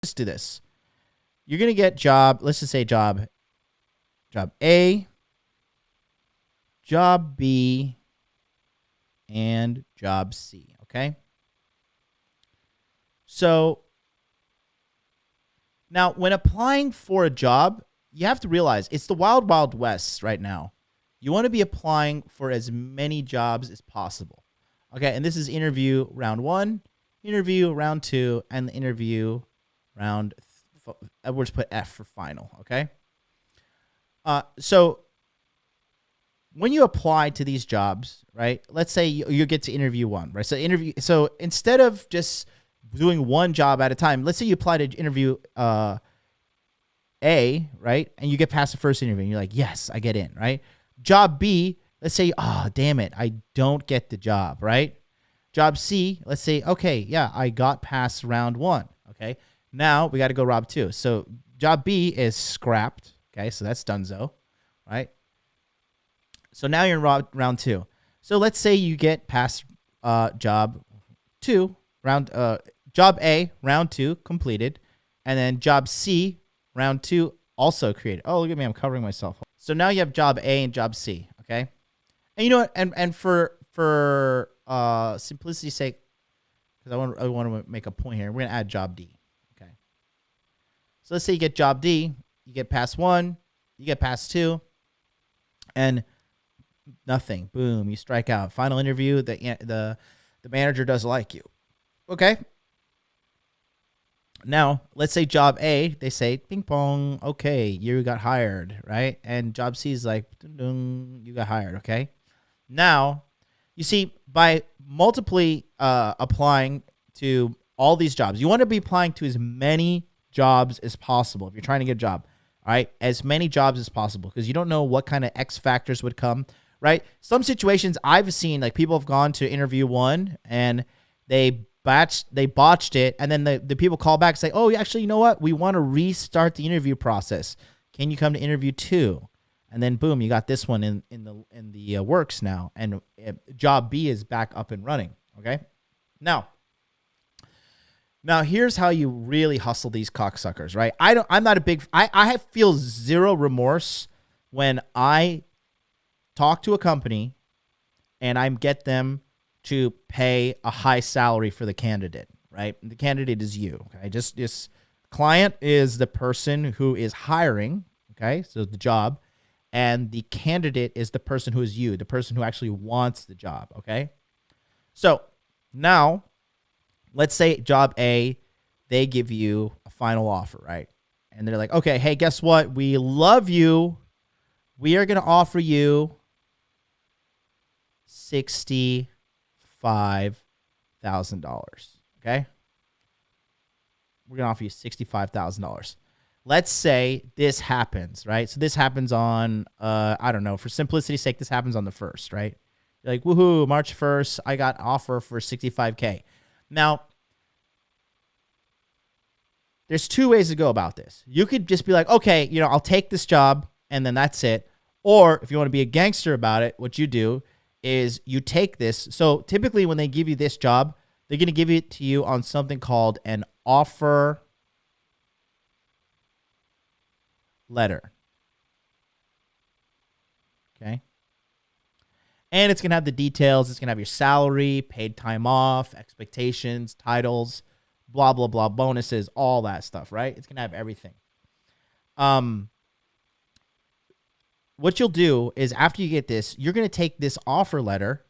Let's do this. You're going to get job, let's just say job A, job B, and job C, okay? So now when applying for a job, you have to realize it's the wild, wild west right now. You want to be applying for as many jobs as possible. Okay, and this is interview round 1, interview round 2, and the interview round, we'll just put F for final, okay? So when you apply to these jobs, right, let's say you get to interview 1, right? So instead of just doing one job at a time, let's say you apply to interview A, right, and you get past the first interview, and you're like, yes, I get in, right? Job B, let's say, oh, damn it, I don't get the job, right? Job C, let's say, okay, yeah, I got past round 1, okay? Now we got to go round 2. So job B is scrapped, okay? So that's donezo, right? So now you're in round 2. So let's say you get past job A, round 2 completed, and then job C, round 2 also created. Oh, look at me, I'm covering myself. So now you have job A and job C, okay? And you know what? And for simplicity's sake, because I want to make a point here, we're gonna add job D, okay? So let's say you get job D, you get past 1, you get past 2, and nothing. Boom, you strike out. Final interview, the manager doesn't like you, okay? Now, let's say job A, they say, ping pong, okay, you got hired, right? And job C is like, dun, dun, you got hired, okay? Now, you see, by multiply applying to all these jobs, you want to be applying to as many jobs as possible if you're trying to get a job, all right? As many jobs as possible, because you don't know what kind of X factors would come, right? Some situations I've seen, like people have gone to interview 1 and they botched it, and then the people call back and say, oh, actually, you know what? We want to restart the interview process. Can you come to interview 2? And then boom, you got this one in the works now, and job B is back up and running. Okay, now here's how you really hustle these cocksuckers, right? I'm not a big. I feel zero remorse when I talk to a company and I get them to pay a high salary for the candidate, right? The candidate is you, okay? Just client is the person who is hiring, okay? So the job, and the candidate is the person who is you, the person who actually wants the job, okay? So now, let's say job A, they give you a final offer, right? And they're like, okay, hey, guess what? We love you. We are going to offer you $65,000, okay? We're going to offer you $65,000. Let's say this happens, right? So this happens on, I don't know, for simplicity's sake, this happens on the 1st, right? You're like, woohoo, March 1st, I got offer for $65K. Now, there's 2 ways to go about this. You could just be like, okay, you know, I'll take this job, and then that's it. Or if you want to be a gangster about it, what you do is you take this. So typically when they give you this job, they're going to give it to you on something called an offer letter. Okay. And it's going to have the details. It's going to have your salary, paid time off, expectations, titles, blah, blah, blah, bonuses, all that stuff, right? It's going to have everything. What you'll do is after you get this, you're going to take this offer letter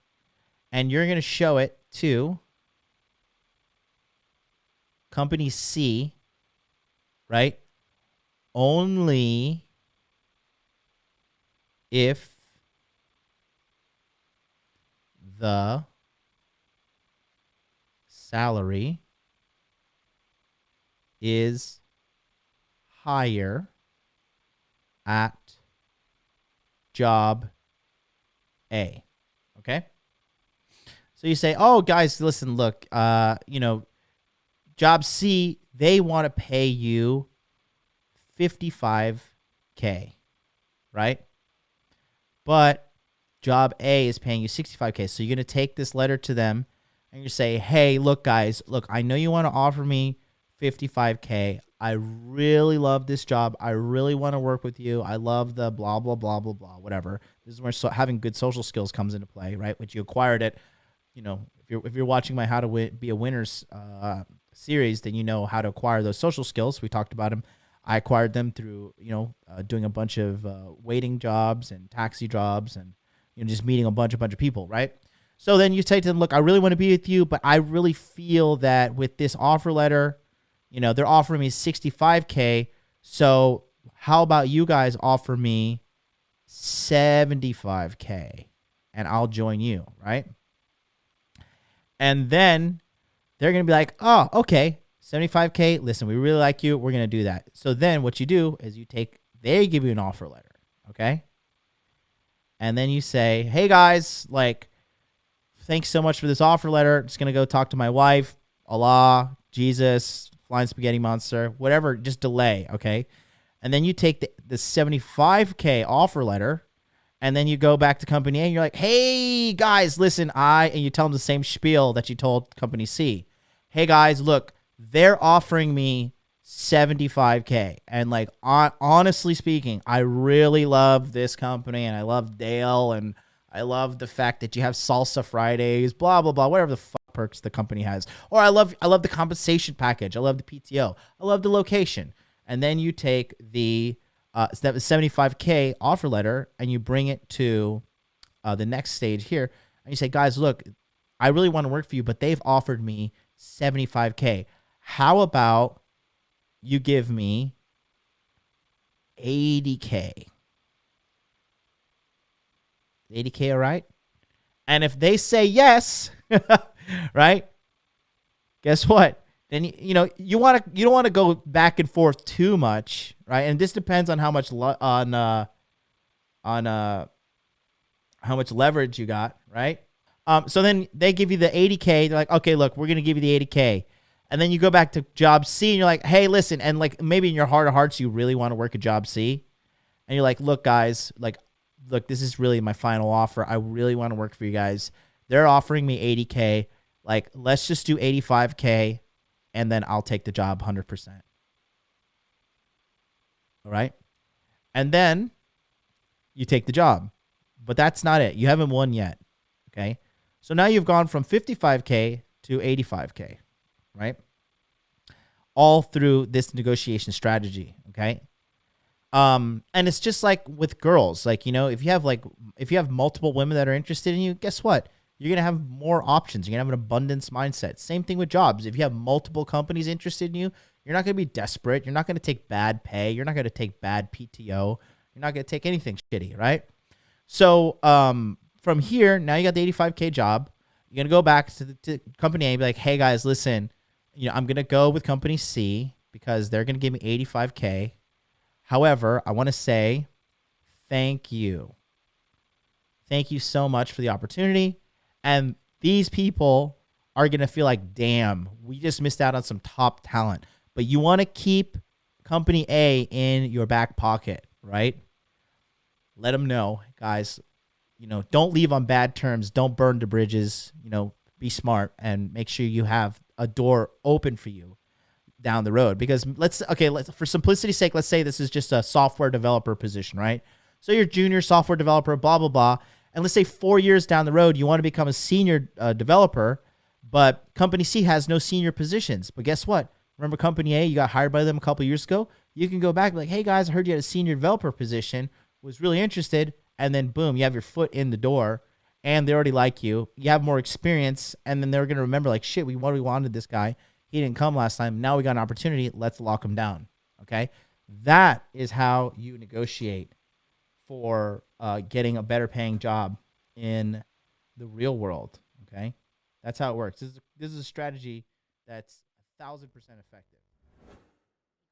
and you're going to show it to company C, right? Only if the salary is higher at job A. Okay? So you say, oh, guys, listen, look, job C, they want to pay you $55K, right? But job A is paying you $65K. So you're going to take this letter to them and you say, hey, look, guys, look, I know you want to offer me $55K. I really love this job. I really want to work with you. I love the blah, blah, blah, blah, blah, whatever. This is where having good social skills comes into play, right? Which you acquired it. You know, if you're watching my How to Be a Winners series, then you know how to acquire those social skills. We talked about them. I acquired them through, doing a bunch of waiting jobs and taxi jobs and, just meeting a bunch of people, right? So then you say to them, look, I really want to be with you, but I really feel that with this offer letter, they're offering me 65K. So how about you guys offer me 75K and I'll join you, right? And then they're going to be like, oh, okay, 75K. Listen, we really like you. We're going to do that. So then what you do is they give you an offer letter. Okay. And then you say, hey guys, thanks so much for this offer letter. Just going to go talk to my wife, Allah, Jesus, flying spaghetti monster, whatever, just delay. Okay. And then you take the 75K offer letter and then you go back to company A and you're like, hey guys, listen, and you tell them the same spiel that you told company C. Hey guys, look, they're offering me 75K. And honestly speaking, I really love this company and I love Dale and I love the fact that you have salsa Fridays, blah, blah, blah, whatever the fuck perks the company has. Or I love the compensation package. I love the PTO. I love the location. And then you take the 75K offer letter and you bring it to the next stage here. And you say, guys, look, I really want to work for you, but they've offered me 75K. How about you give me 80K? 80K, all right? And if they say yes, right? Guess what? Then you don't want to go back and forth too much, right? And this depends on how much how much leverage you got, right? So then they give you the 80K. They're like, okay, look, we're gonna give you the 80K. And then you go back to job C and you're like, hey, listen, and maybe in your heart of hearts you really want to work a job C, and you're like, look, guys, look, this is really my final offer. I really want to work for you guys. They're offering me 80K. Let's just do 85K, and then I'll take the job 100%. All right? And then you take the job. But that's not it. You haven't won yet. Okay? So now you've gone from 55K to 85K, right? All through this negotiation strategy, okay? And it's just like with girls, if you have multiple women that are interested in you, guess what? You're going to have more options. You're going to have an abundance mindset. Same thing with jobs. If you have multiple companies interested in you, you're not going to be desperate. You're not going to take bad pay. You're not going to take bad PTO. You're not going to take anything shitty, right? So from here, now you got the 85K job. You're going to go back to company A and be like, hey, guys, listen, I'm going to go with company C because they're going to give me 85K. However, I want to say thank you. Thank you so much for the opportunity. And these people are going to feel like, damn, we just missed out on some top talent. But you want to keep company A in your back pocket, right? Let them know, guys, don't leave on bad terms. Don't burn the bridges. Be smart and make sure you have a door open for you down the road. Because let's for simplicity's sake, let's say this is just a software developer position, right? So you're junior software developer, blah, blah, blah. And let's say 4 years down the road, you want to become a senior developer, but company C has no senior positions. But guess what? Remember company A, you got hired by them a couple years ago? You can go back and be like, hey guys, I heard you had a senior developer position, was really interested. And then boom, you have your foot in the door and they already like you. You have more experience. And then they're going to remember like, shit, we wanted this guy. He didn't come last time. Now we got an opportunity. Let's lock him down. Okay. That is how you negotiate for getting a better paying job in the real world. Okay. That's how it works. This is a strategy that's 1,000% effective.